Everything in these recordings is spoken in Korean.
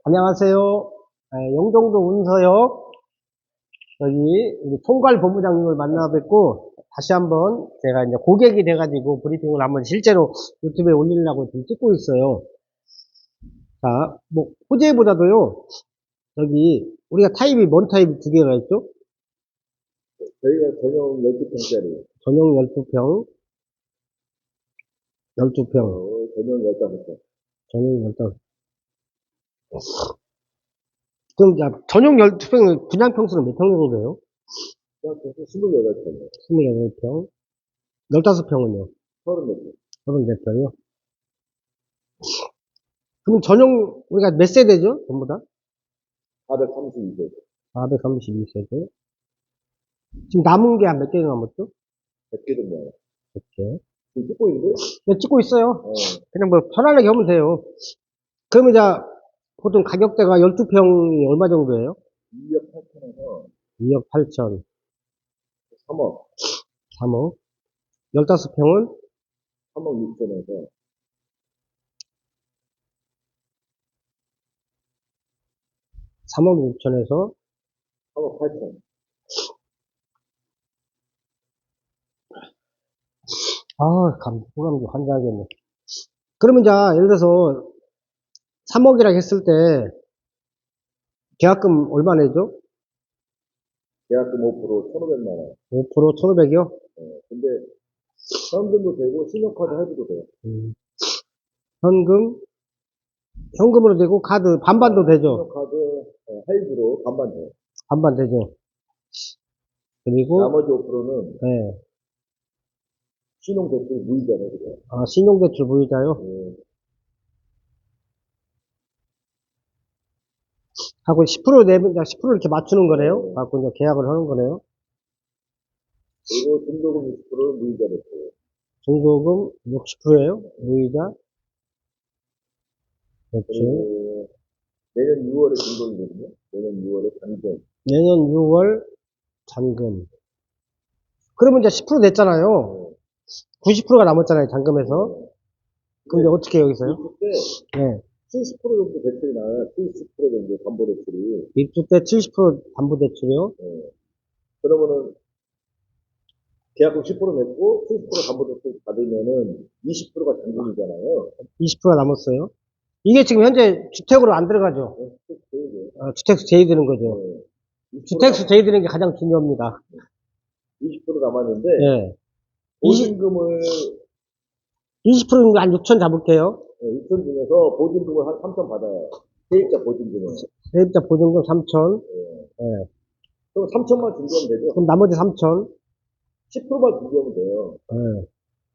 안녕하세요. 영종도 운서역 여기 우리 총괄 본부장님을 만나 뵙고 다시 한번 제가 이제 고객이 돼가지고 브리핑을 한번 실제로 유튜브에 올리려고 지금 찍고 있어요. 자, 뭐 호재보다도요. 여기 우리가 타입이 뭔 타입 두 개가 있죠? 저희가 전용 12평짜리. 전용 12평, 12평, 전용 15평. 전용 15평. 그럼 전용 12평 분양 평수는 몇 평 정도 돼요? 28평. 28평. 15평은요? 34평. 34평이요? 그럼 전용 우리가 몇 세대죠? 전부 다? 432세대. 432세대. 지금 남은 게 한 몇 개 남았죠? 100개 정도 나요. 100개. 지금 찍고 있는데? 네, 찍고 있어요. 어. 그냥 뭐 편안하게 하면 돼요. 그러면 이제 보통 가격대가 12평이 얼마 정도예요? 2억 8천에서 2억 8천, 3억. 3억. 15평은 3억 6천에서 3억 6천에서 3억 8천. 호감도 환장하겠네. 그러면 이제 예를 들어서 3억이라 했을 때 계약금 얼마 내죠? 계약금 5% 1,500만 원. 5% 1,500이요? 근데 현금도 되고 신용카드 할부도 돼요. 현금으로 되고 카드 반반도 되죠? 신용카드 할부로 반반 돼요. 반반 되죠? 그리고 나머지 5%는 네. 신용대출 무이자네. 그죠? 신용대출 보유자요? 하고 10% 내면 10% 이렇게 맞추는 거네요? 갖고 이제 계약을 하는 거네요? 그리고 중도금 60%는 무이자 대출. 중도금 60%예요? 무이자 대출. 그리고 내년 6월에 중도금이거든요. 내년 6월에 잔금. 내년 6월 잔금. 그러면 이제 10% 냈잖아요. 90%가 남았잖아요, 잔금에서. 그럼 이제 어떻게 해요, 여기서요? 입주 때 네. 70% 정도 대출이 나와요. 70% 정도 담보 대출이. 입주 때 70% 담보 대출이요? 그러면은 계약금 10% 냈고 70% 담보 대출 받으면은 20%가 잔금이잖아요. 20%가 남았어요. 이게 지금 현재 주택으로 안 들어가죠? 주택수 제외 드는 거죠. 주택수 제외 드는 게 가장 중요합니다. 20% 남았는데 네. 보증금을 20%는 한 6천 잡을게요. 6천 중에서 보증금을 한 3천 받아요. 세입자 보증금을. 세입자 보증금 3천. 네. 그럼 3천만 준비하면 되죠. 그럼 나머지 3천. 10%만 준비하면 돼요. 네.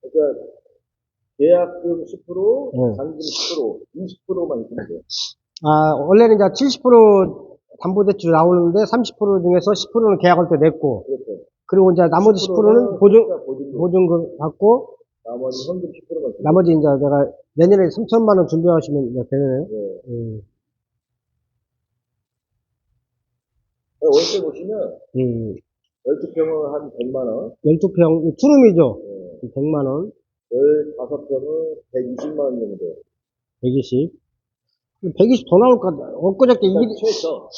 그러니까 계약금 10%, 네. 잔금 10%, 20%만 있으면 돼요. 원래는 이제 70% 담보대출 나오는데 30% 중에서 10%는 계약할 때 냈고, 그렇죠. 그리고 이제 나머지 10%는 보증금 받고, 나머지 현금 10%만 준비해요. 나머지 이제 내가 내년에 3천만 원 준비하시면 이제 되네요. 네. 월세 보시면 12평은 한 100만 원, 12평, 투룸이죠? 100만 원, 15평은 120만 원 정도 돼요. 120. 120 더 나올 것 같아. 엊그저께 그러니까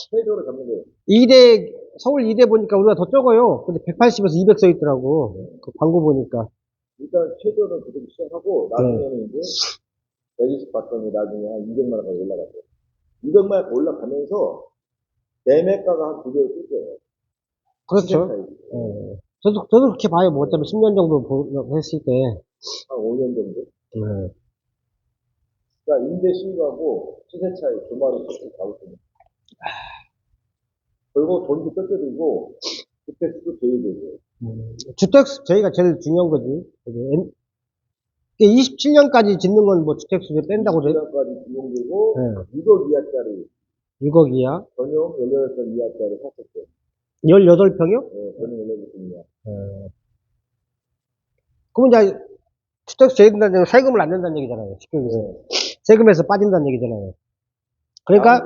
최저로 잡는 거예요. 2대, 서울 2대 보니까 우리가 더 적어요. 근데 180에서 200 써 있더라고. 그 광고 보니까. 일단 최저는 그렇게 시작하고 나중에는 이제 120 봤더니 나중에 한 200만 원까지 올라갔어요. 200만 원 올라가면서 매매가가 한 2배로 뛸 거예요. 그렇죠. 저도 그렇게 봐요. 뭐 어차피 10년 정도 했을 때. 한 5년 정도. 네. 그러니까 임대 수익하고 시세 차이 두 마리 씩 잡으시면. 그리고 돈도 뺏겨들고 주택수도 제외되고. 주택수, 저희가 제일 중요한 거지. 27년까지 짓는 건 뭐 주택수 뺀다고 그래요? 27년까지 진용되고 6억 이하짜리 6억 이하? 전용 18평 이하짜리 샀었어요. 18평이요? 네, 전용 18평 이하. 그럼 이제 주택수 제외된다는 얘기는 세금을 안 낸다는 얘기잖아요. 쉽게 얘기해서. 세금에서 빠진다는 얘기잖아요. 그러니까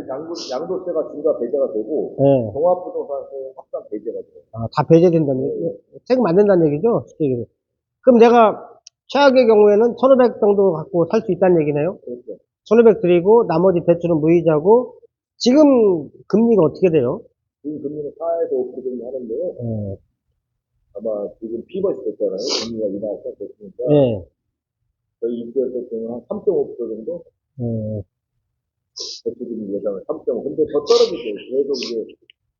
양도세가 중과 배제가 되고 종합부동산세 합산 배제가 돼요. 다 배제된다는 얘기죠. 세금 안 낸다는 얘기죠. 쉽게 얘기해서. 그럼 내가 최악의 경우에는 1,500 정도 갖고 살 수 있다는 얘기네요. 그렇죠. 1,500 드리고, 나머지 대출은 무이자고, 지금 금리가 어떻게 돼요? 지금 금리는 4에서 5% 정도 하는데요. 예. 아마 지금 피벗이 됐잖아요. 금리가 인하가 시작됐으니까. 예. 저희 입구에서 지금 한 3.5% 정도? 예. 대출금 예상을 3.5. 근데 더 떨어지죠. 계속 이제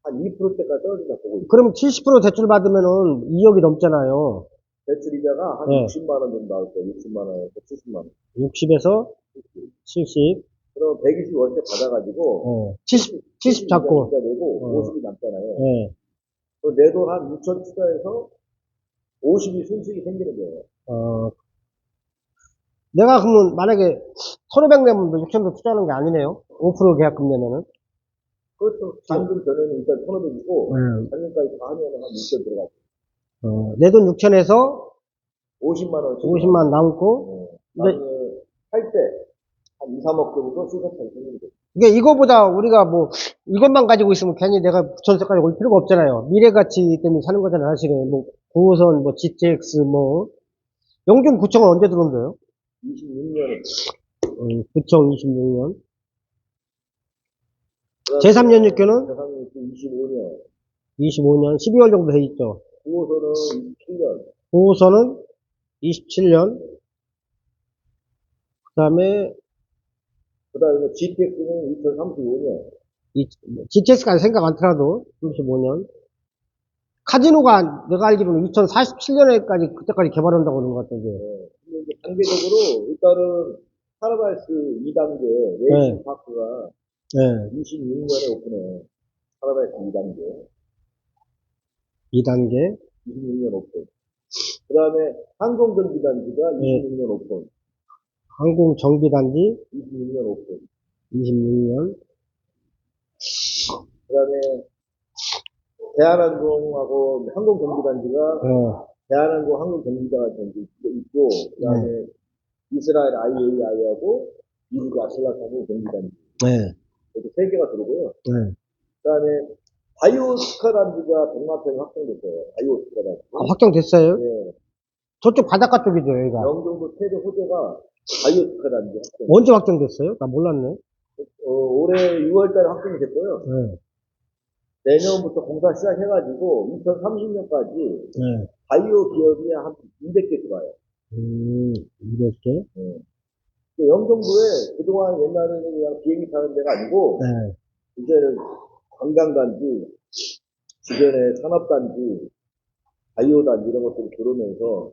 한 2%대까지 떨어진다 보고 있어요. 그럼 70% 대출 받으면은 2억이 넘잖아요. 대출 이자가 한 네. 60만 원 정도 나올 거예요. 60만 원에서 70만 원. 60에서 70. 그럼 120 월세 받아가지고 70 잡고. 이자 내고 어. 50이 남잖아요. 예. 그 내 돈 한 6천 투자해서 50이 순수익이 생기는 거예요. 내가 그러면 만약에 1,500 내면 6천도 투자하는 게 아니네요. 5% 계약금 내면은. 그렇죠. 잔금 전에는 일단 1,500이고 네. 잔금까지 다 하면 한 6천 들어가죠. 내 돈 6천에서 50만 원. 50만 남고. 근데 나중에 할 때 한 2, 3억 정도 수익차익이 생기는 거죠. 이게 이거보다 우리가 뭐 이것만 가지고 있으면 괜히 내가 부천세까지 올 필요가 없잖아요. 미래가치 때문에 사는 거잖아요. 사실은 뭐 9호선, 뭐 GTX, 뭐 영종 구청은 언제 들어온대요? 26년에. 구청 26년. 제3연육교는 제3연육교 25년. 25년 12월 정도 돼 있죠. 9호선은 27년. 9호선은 27년. 그다음에 GTX는 2035년. GTX까지 생각 안 하더라도 35년. 카지노가 내가 알기로는 2047년에까지 그때까지 개발한다고 그러는 것 같아요. 이제. 근데 이제 단계적으로 일단은 파라다이스 2단계 레이싱 파크가 네. 26년에 오픈해요. 파라다이스 2단계. 2단계. 26년 오픈. 그 다음에 항공정비단지가 26년 오픈. 항공정비단지 26년 오픈. 26년. 그 다음에 대한항공하고 항공정비단지가 대한항공 항공정비단지 있고, 그 다음에 이스라엘 IAI하고 미국 아슬라하고 정비단지. 네. 이렇게 세 개가 들어오고요. 네. 그 다음에 바이오스카 단지가 동마평이 확정됐어요. 바이오스카 단지. 아, 확정됐어요? 네. 저쪽 바닷가 쪽이죠, 여기가. 영종도 최대 호재가 바이오스카 단지 확정. 언제 확정됐어요? 나 몰랐네. 올해 6월 달에 확정이 됐고요. 네. 내년부터 공사 시작해가지고 2030년까지 네. 바이오 기업이 한 200개 들어와요. 200개? 네. 영종도에 그동안 옛날에는 그냥 비행기 타는 데가 아니고 네. 이제는 관광단지, 주변에 산업단지, 바이오단지 이런 것들이 들어오면서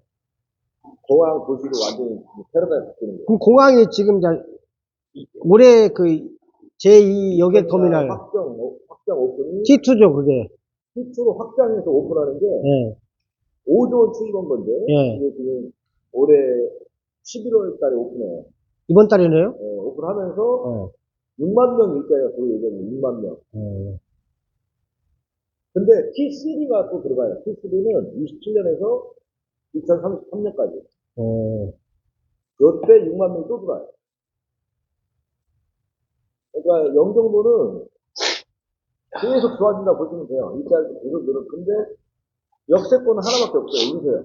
공항 도시로 완전히 패러다임이 바뀌는 거예요. 그럼 공항이 지금 올해 그 제2 여객 터미널 확정 오픈이 T2죠, 그게. T2로 확장해서 오픈하는 게 예. 5조 원 투입한 건데 예. 이게 지금 올해 11월 달에 오픈해요. 이번 달이네요? 네, 오픈하면서 6만 명 일자리가 들어올 예정이에요. 6만 명. 근데 T3가 또 들어가요. T3는 27년에서 2033년까지. 이때 6만 명이 또 들어와요. 그러니까 영종도는 계속 좋아진다 보시면 돼요. 일자리도 계속 늘어. 근데 역세권은 하나밖에 없어요. 인서역.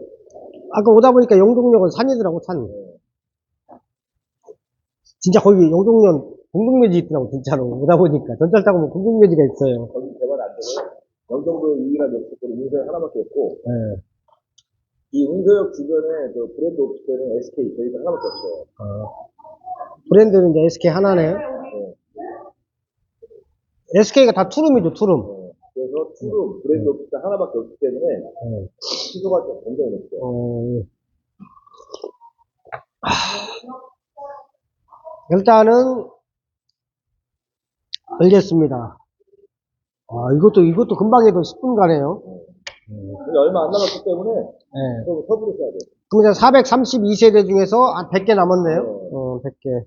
아까 오다 보니까 영종역은 산이더라고, 산. 진짜 거기 영종역 공동묘지 있더라고, 진짜로. 오다 보니까. 전철 타고 보면 공동묘지가 있어요. 거기 개발 안 되고요. 영종도의 유일한 역세권은 인서역 하나밖에 없고, 네. 이 인서역 주변에 그 브랜드 오피스텔은 SK 저희가 하나밖에 없어요. 브랜드는 이제 SK 하나네. SK가 다 투룸이죠, 투룸. 그래서 투룸 브랜드 오피스텔 하나밖에 없기 때문에 시소가 좀 굉장히 높죠. 일단은 알겠습니다. 이것도 금방 해도 10분 가네요. 얼마 안 남았기 때문에 네. 좀 서두르 써야 돼요. 그럼 이제 432세대 중에서 100개 남았네요. 100개.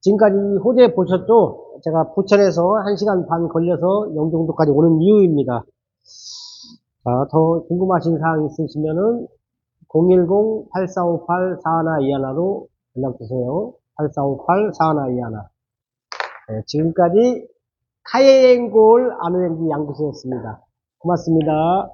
지금까지 호재 보셨죠? 제가 부천에서 1시간 반 걸려서 영종도까지 오는 이유입니다. 자, 더 궁금하신 사항 있으시면은 010-8458-4121로 연락주세요. 8458-4121. 네, 지금까지 카예행골 아노엔지 양구수였습니다. 고맙습니다.